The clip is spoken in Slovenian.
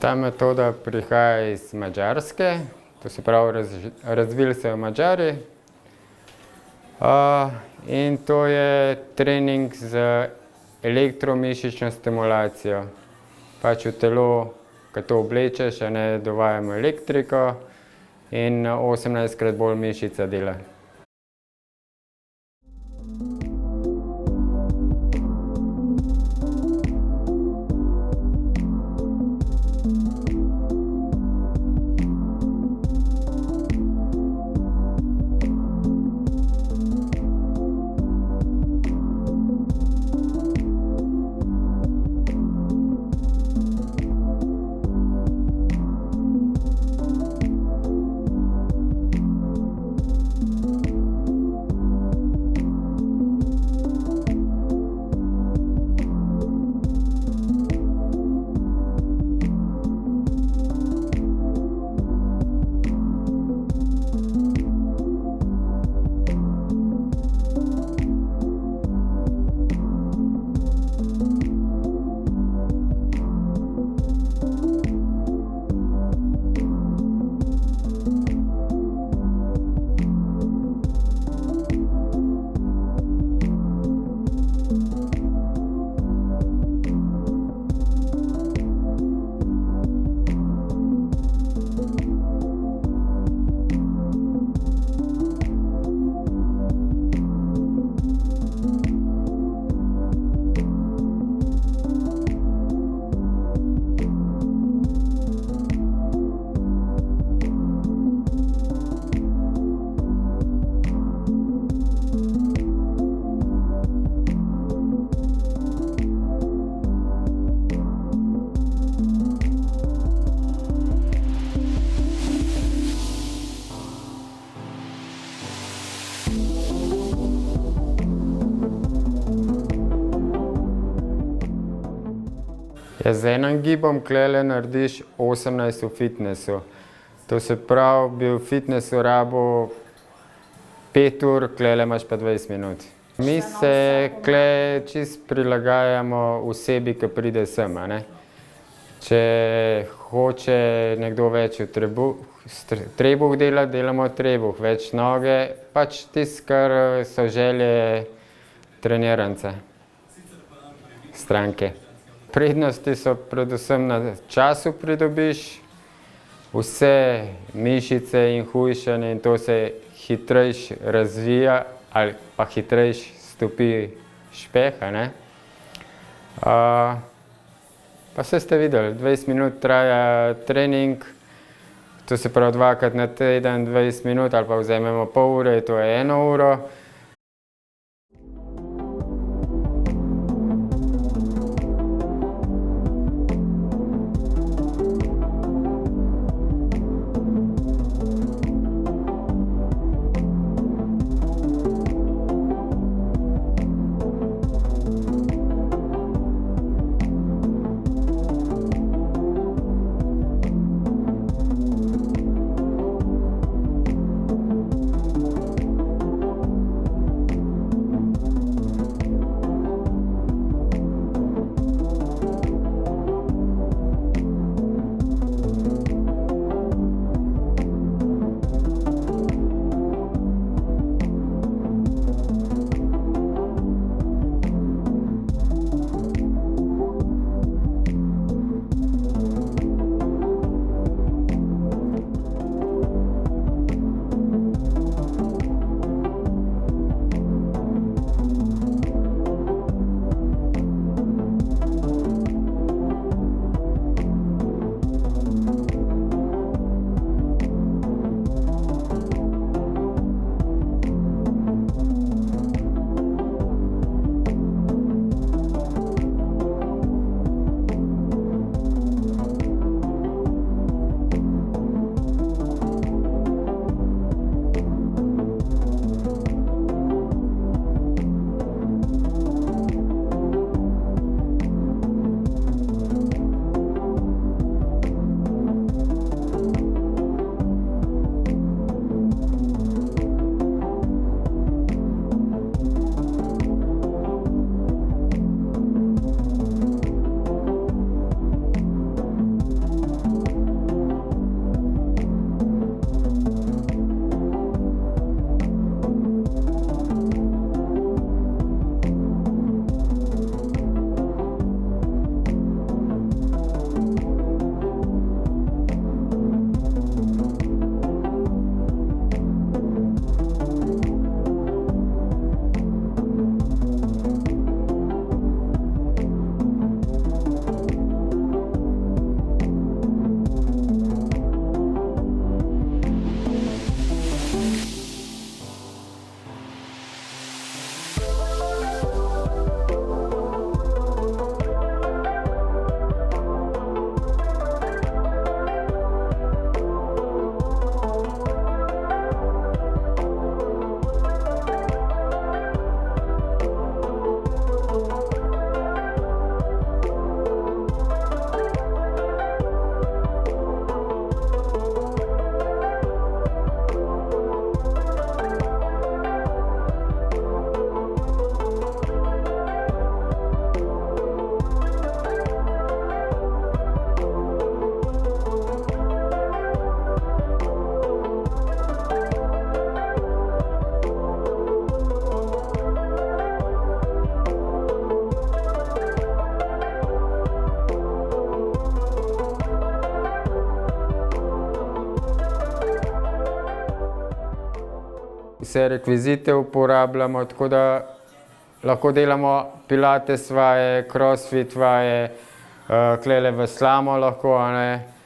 Ta metoda prihaja iz Madžarske, to se pravi razvili so jo Madžari. In to je trening z elektromišično stimulacijo. Pač v telo, ko to oblečeš, dovajamo elektriko in 18krat bolj mišica dela. Z enim gibom klele narediš 18 v fitnesu. To se pravi, bi v fitnesu rabil 5 ur, klele imaš pa 20 minut. Mi se kle čist prilagajamo osebi, ki pride sem. Če hoče nekdo več trebuh delati, delamo trebuh, več noge, pač tisto, kar so želje trenirance, stranke. Prednosti so predvsem na času pridobiš, vse mišice in hujšanje in to se hitrejš razvija ali pa hitrejš stopi špeh. Pa vse ste videli, 20 minut traja trening, to se pravi 2krat na teden, 20 minut ali pa vzamemo pol ure, to je 1 uro. Vse rekvizite uporabljamo, tako da lahko delamo pilates vaje, crossfit vaje, klele veslamo lahko, a ne.